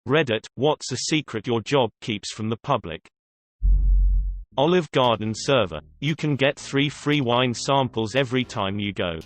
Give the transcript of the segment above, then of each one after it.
Reddit, what's a secret your job keeps from the public? Olive Garden server. You can get 3 free wine samples every time you go.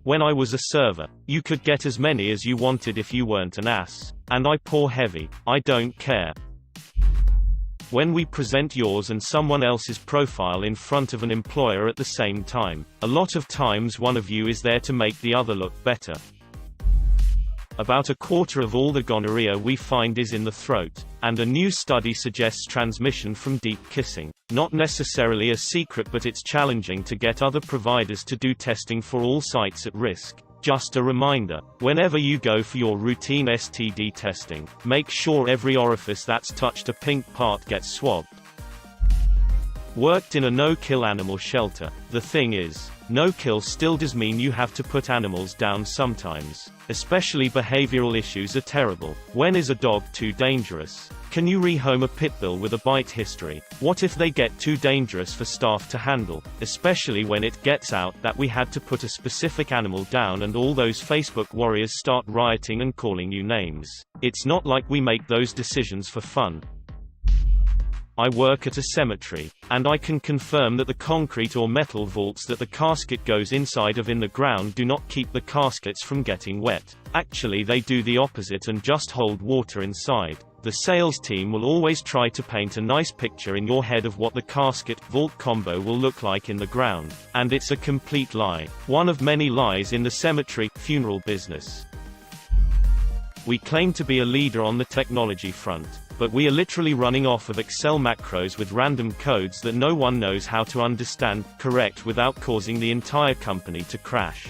When I was a server, you could get as many as you wanted if you weren't an ass. And I pour heavy. I don't care. When we present yours and someone else's profile in front of an employer at the same time, a lot of times one of you is there to make the other look better. About a quarter of all the gonorrhea we find is in the throat, and a new study suggests transmission from deep kissing. Not necessarily a secret, but it's challenging to get other providers to do testing for all sites at risk. Just a reminder, whenever you go for your routine STD testing, make sure every orifice that's touched a pink part gets swabbed. Worked in a no-kill animal shelter. The thing is, no-kill still does mean you have to put animals down sometimes. Especially behavioral issues are terrible. When is a dog too dangerous? Can you rehome a pit bull with a bite history? What if they get too dangerous for staff to handle? Especially when it gets out that we had to put a specific animal down and all those Facebook warriors start rioting and calling you names. It's not like we make those decisions for fun. I work at a cemetery, and I can confirm that the concrete or metal vaults that the casket goes inside of in the ground do not keep the caskets from getting wet. Actually, they do the opposite and just hold water inside. The sales team will always try to paint a nice picture in your head of what the casket-vault combo will look like in the ground. And it's a complete lie. One of many lies in the cemetery funeral business. We claim to be a leader on the technology front, but we are literally running off of Excel macros with random codes that no one knows how to understand, correct without causing the entire company to crash.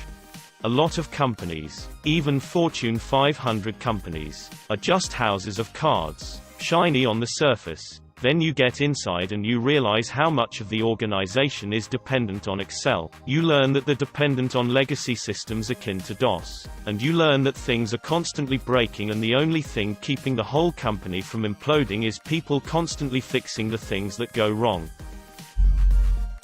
A lot of companies, even Fortune 500 companies, are just houses of cards, shiny on the surface. Then you get inside and you realize how much of the organization is dependent on Excel. You learn that they're dependent on legacy systems akin to DOS. And you learn that things are constantly breaking and the only thing keeping the whole company from imploding is people constantly fixing the things that go wrong.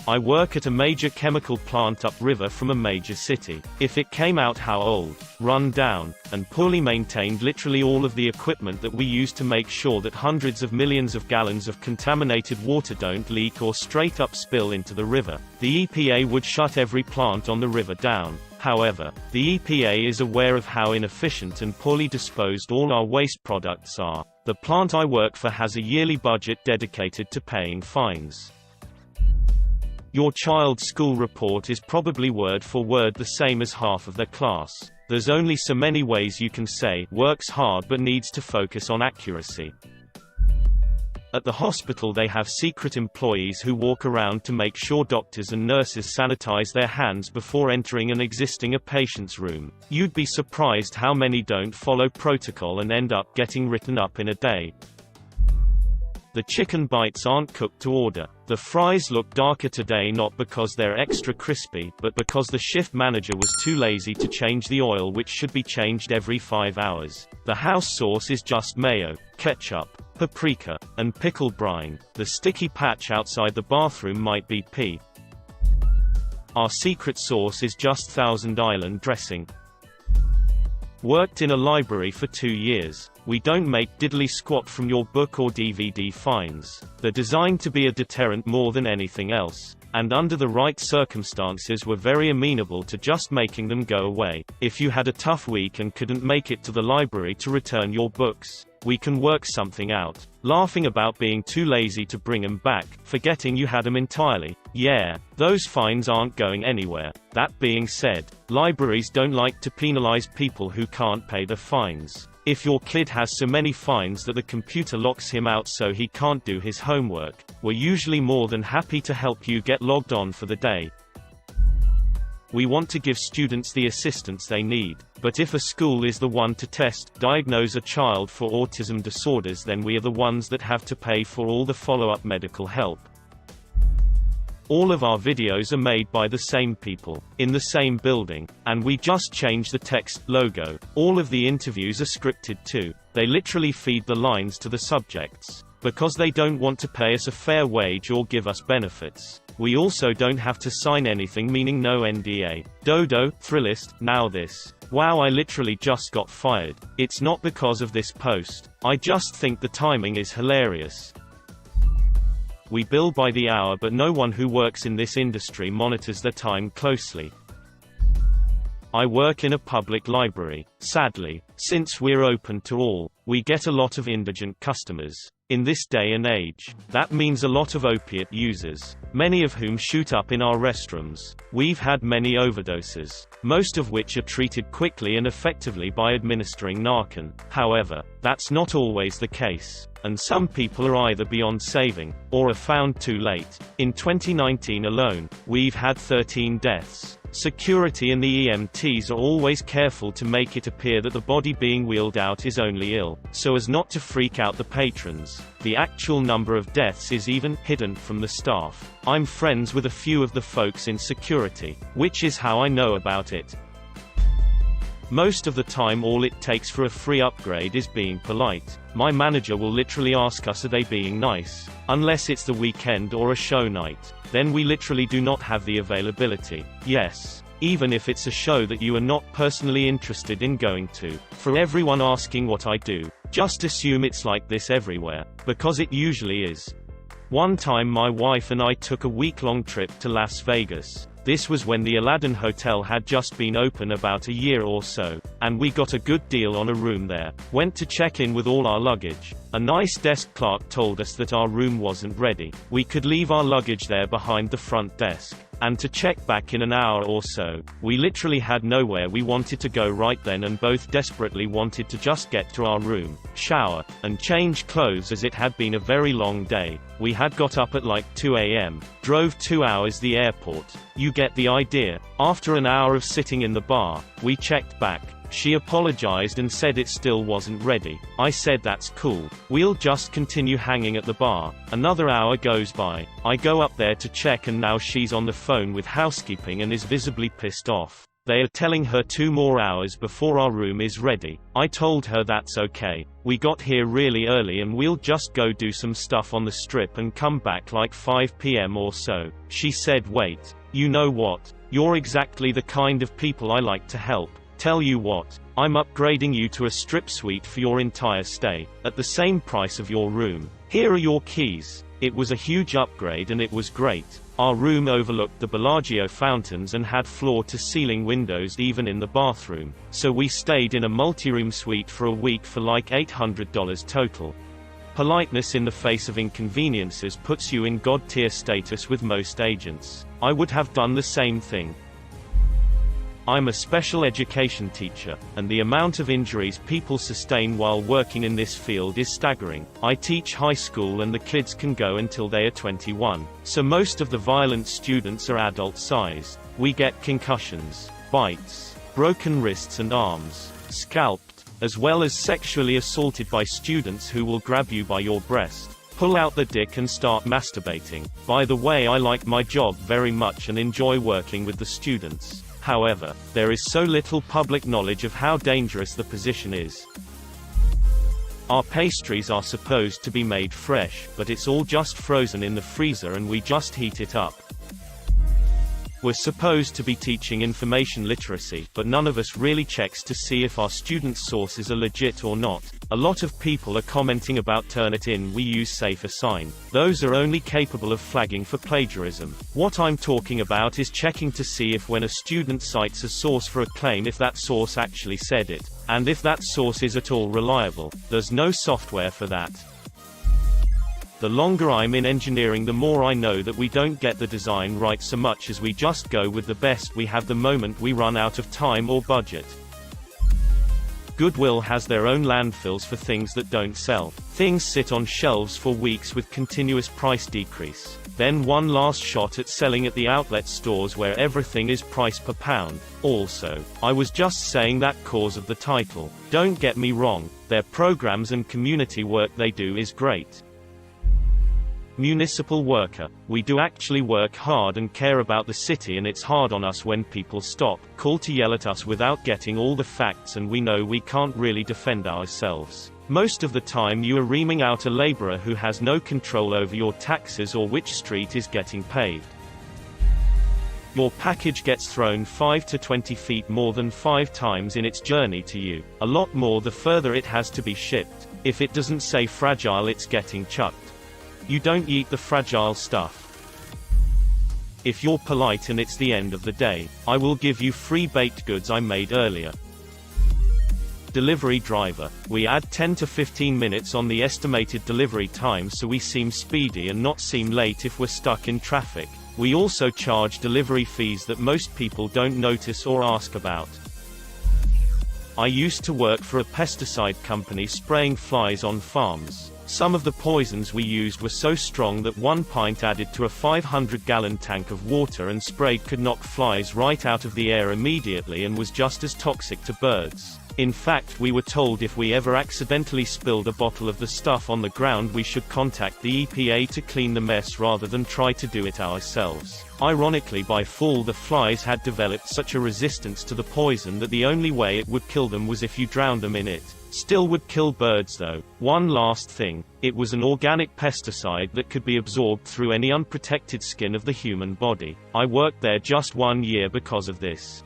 I work at a major chemical plant upriver from a major city. If it came out how old, run down, and poorly maintained literally all of the equipment that we use to make sure that hundreds of millions of gallons of contaminated water don't leak or straight up spill into the river, the EPA would shut every plant on the river down. However, the EPA is aware of how inefficient and poorly disposed all our waste products are. The plant I work for has a yearly budget dedicated to paying fines. Your child's school report is probably word for word the same as half of their class. There's only so many ways you can say, works hard but needs to focus on accuracy. At the hospital they have secret employees who walk around to make sure doctors and nurses sanitize their hands before entering and exiting a patient's room. You'd be surprised how many don't follow protocol and end up getting written up in a day. The chicken bites aren't cooked to order. The fries look darker today not because they're extra crispy, but because the shift manager was too lazy to change the oil, which should be changed every 5 hours. The house sauce is just mayo, ketchup, paprika, and pickle brine. The sticky patch outside the bathroom might be pee. Our secret sauce is just Thousand Island dressing. Worked in a library for 2 years. We don't make diddly squat from your book or DVD fines. They're designed to be a deterrent more than anything else. And under the right circumstances we're very amenable to just making them go away. If you had a tough week and couldn't make it to the library to return your books, we can work something out. Laughing about being too lazy to bring them back, forgetting you had them entirely. Yeah, those fines aren't going anywhere. That being said, libraries don't like to penalize people who can't pay their fines. If your kid has so many fines that the computer locks him out so he can't do his homework, we're usually more than happy to help you get logged on for the day. We want to give students the assistance they need, but if a school is the one to diagnose a child for autism disorders, then we are the ones that have to pay for all the follow-up medical help. All of our videos are made by the same people, in the same building, and we just change the text, logo. All of the interviews are scripted too. They literally feed the lines to the subjects, because they don't want to pay us a fair wage or give us benefits. We also don't have to sign anything, meaning no NDA. Dodo, Thrillist, now this. Wow, I literally just got fired. It's not because of this post. I just think the timing is hilarious. We bill by the hour, but no one who works in this industry monitors their time closely. I work in a public library. Sadly, since we're open to all, we get a lot of indigent customers. In this day and age, that means a lot of opiate users, many of whom shoot up in our restrooms. We've had many overdoses, most of which are treated quickly and effectively by administering Narcan. However, that's not always the case, and some people are either beyond saving, or are found too late. In 2019 alone, we've had 13 deaths. Security and the EMTs are always careful to make it appear that the body being wheeled out is only ill, so as not to freak out the patrons. The actual number of deaths is even hidden from the staff. I'm friends with a few of the folks in security, which is how I know about it. Most of the time all it takes for a free upgrade is being polite. My manager will literally ask us, are they being nice? Unless it's the weekend or a show night. Then we literally do not have the availability. Yes. Even if it's a show that you are not personally interested in going to. For everyone asking what I do, just assume it's like this everywhere, because it usually is. One time my wife and I took a week-long trip to Las Vegas. This was when the Aladdin Hotel had just been open about a year or so, and we got a good deal on a room there. Went to check in with all our luggage. A nice desk clerk told us that our room wasn't ready. We could leave our luggage there behind the front desk, and to check back in an hour or so. We literally had nowhere we wanted to go right then, and both desperately wanted to just get to our room, shower, and change clothes as it had been a very long day. We had got up at like 2 a.m., drove 2 hours the airport. You get the idea. After an hour of sitting in the bar, we checked back. She apologized and said it still wasn't ready. I said that's cool. We'll just continue hanging at the bar. Another hour goes by. I go up there to check, and now she's on the phone with housekeeping and is visibly pissed off. They are telling her 2 more hours before our room is ready. I told her that's okay. We got here really early and we'll just go do some stuff on the strip and come back like 5 p.m. or so. She said, wait, you know what? You're exactly the kind of people I like to help. Tell you what, I'm upgrading you to a strip suite for your entire stay, at the same price of your room. Here are your keys. It was a huge upgrade and it was great. Our room overlooked the Bellagio fountains and had floor-to-ceiling windows even in the bathroom, so we stayed in a multi-room suite for a week for like $800 total. Politeness in the face of inconveniences puts you in god-tier status with most agents. I would have done the same thing. I'm a special education teacher, and the amount of injuries people sustain while working in this field is staggering. I teach high school and the kids can go until they are 21, so most of the violent students are adult-sized. We get concussions, bites, broken wrists and arms, scalped, as well as sexually assaulted by students who will grab you by your breast, pull out the dick and start masturbating. By the way, I like my job very much and enjoy working with the students. However, there is so little public knowledge of how dangerous the position is. Our pastries are supposed to be made fresh, but it's all just frozen in the freezer and we just heat it up. We're supposed to be teaching information literacy, but none of us really checks to see if our students' sources are legit or not. A lot of people are commenting about Turnitin. We use Safer Sign. Those are only capable of flagging for plagiarism. What I'm talking about is checking to see if when a student cites a source for a claim, if that source actually said it, and if that source is at all reliable. There's no software for that. The longer I'm in engineering, the more I know that we don't get the design right so much as we just go with the best we have the moment we run out of time or budget. Goodwill has their own landfills for things that don't sell. Things sit on shelves for weeks with continuous price decrease. Then one last shot at selling at the outlet stores where everything is price per pound. Also, I was just saying that cause of the title. Don't get me wrong, their programs and community work they do is great. Municipal worker. We do actually work hard and care about the city, and it's hard on us when people call to yell at us without getting all the facts, and we know we can't really defend ourselves. Most of the time you are reaming out a laborer who has no control over your taxes or which street is getting paved. Your package gets thrown 5 to 20 feet more than 5 times in its journey to you. A lot more the further it has to be shipped. If it doesn't say fragile, it's getting chucked. You don't eat the fragile stuff. If you're polite and it's the end of the day, I will give you free baked goods I made earlier. Delivery driver. We add 10 to 15 minutes on the estimated delivery time so we seem speedy and not seem late if we're stuck in traffic. We also charge delivery fees that most people don't notice or ask about. I used to work for a pesticide company spraying flies on farms. Some of the poisons we used were so strong that 1 pint added to a 500-gallon tank of water and sprayed could knock flies right out of the air immediately and was just as toxic to birds. In fact, we were told if we ever accidentally spilled a bottle of the stuff on the ground we should contact the EPA to clean the mess rather than try to do it ourselves. Ironically, by fall the flies had developed such a resistance to the poison that the only way it would kill them was if you drowned them in it. Still would kill birds though. One last thing, it was an organic pesticide that could be absorbed through any unprotected skin of the human body. I worked there just 1 year because of this.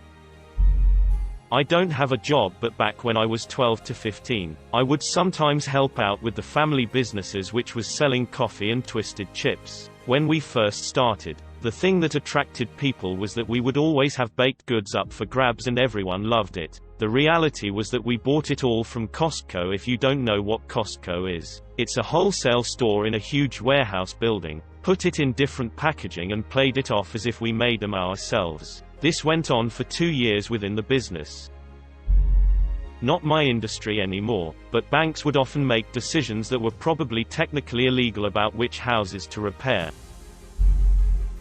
I don't have a job, but back when I was 12 to 15, I would sometimes help out with the family businesses, which was selling coffee and twisted chips. When we first started, the thing that attracted people was that we would always have baked goods up for grabs and everyone loved it. The reality was that we bought it all from Costco. If you don't know what Costco is, it's a wholesale store in a huge warehouse building. Put it in different packaging and played it off as if we made them ourselves. This went on for 2 years within the business. Not my industry anymore, but banks would often make decisions that were probably technically illegal about which houses to repair.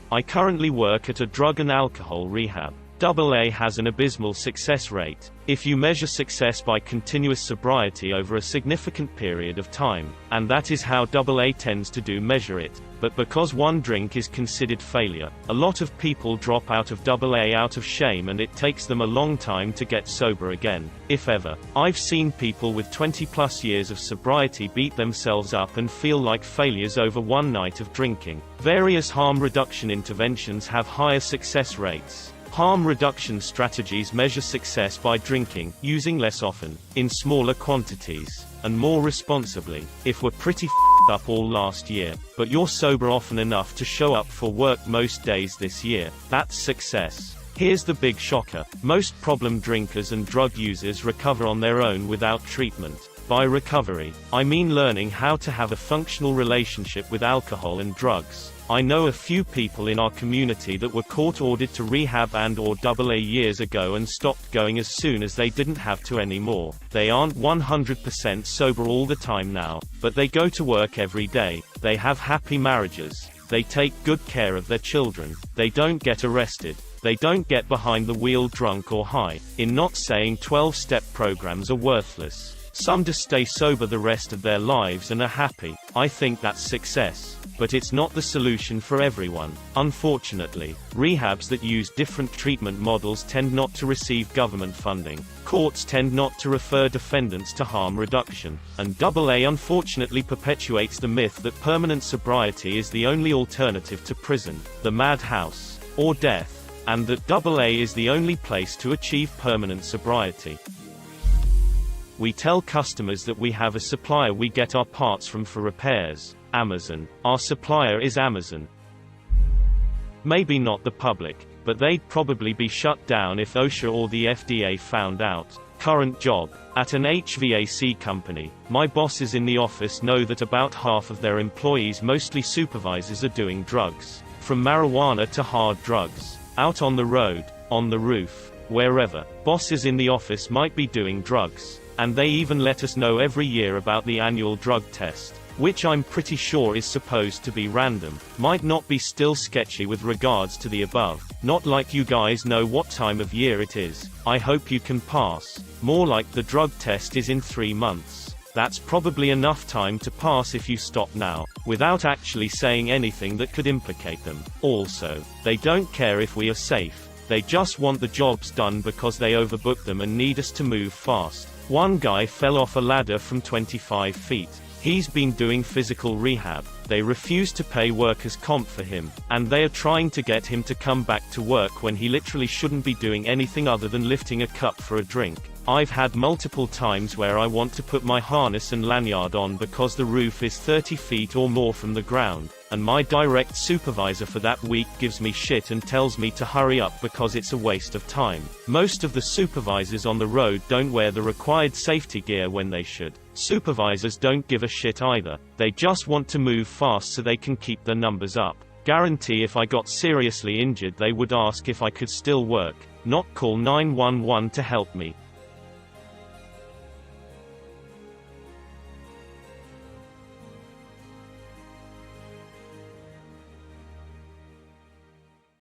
I currently work at a drug and alcohol rehab. AA has an abysmal success rate. If you measure success by continuous sobriety over a significant period of time, and that is how AA tends to measure it, but because one drink is considered failure, a lot of people drop out of AA out of shame and it takes them a long time to get sober again, if ever. I've seen people with 20+ years of sobriety beat themselves up and feel like failures over one night of drinking. Various harm reduction interventions have higher success rates. Harm reduction strategies measure success by drinking, using less often, in smaller quantities, and more responsibly. If we're pretty f***ed up all last year, but you're sober often enough to show up for work most days this year, that's success. Here's the big shocker. Most problem drinkers and drug users recover on their own without treatment. By recovery, I mean learning how to have a functional relationship with alcohol and drugs. I know a few people in our community that were court-ordered to rehab and/or AA years ago and stopped going as soon as they didn't have to anymore. They aren't 100% sober all the time now, but they go to work every day, they have happy marriages, they take good care of their children, they don't get arrested, they don't get behind the wheel drunk or high. In not saying 12-step programs are worthless. Some just stay sober the rest of their lives and are happy. I think that's success. But it's not the solution for everyone. Unfortunately, rehabs that use different treatment models tend not to receive government funding. Courts tend not to refer defendants to harm reduction. And AA unfortunately perpetuates the myth that permanent sobriety is the only alternative to prison, the madhouse, or death, and that AA is the only place to achieve permanent sobriety. We tell customers that we have a supplier we get our parts from for repairs. Amazon. Our supplier is Amazon. Maybe not the public, but they'd probably be shut down if OSHA or the FDA found out. Current job. At an HVAC company, my bosses in the office know that about half of their employees, mostly supervisors, are doing drugs. From marijuana to hard drugs. Out on the road, on the roof, wherever. Bosses in the office might be doing drugs. And they even let us know every year about the annual drug test, which I'm pretty sure is supposed to be random. Might not be, still sketchy with regards to the above. Not like you guys know what time of year it is. I hope you can pass. More like the drug test is in 3 months. That's probably enough time to pass if you stop now, without actually saying anything that could implicate them. Also, they don't care if we are safe. They just want the jobs done because they overbook them and need us to move fast. One guy fell off a ladder from 25 feet. He's been doing physical rehab. They refuse to pay workers' comp for him, and they are trying to get him to come back to work when he literally shouldn't be doing anything other than lifting a cup for a drink. I've had multiple times where I want to put my harness and lanyard on because the roof is 30 feet or more from the ground, and my direct supervisor for that week gives me shit and tells me to hurry up because it's a waste of time. Most of the supervisors on the road don't wear the required safety gear when they should. Supervisors don't give a shit either. They just want to move fast so they can keep their numbers up. Guarantee if I got seriously injured they would ask if I could still work, not call 911 to help me.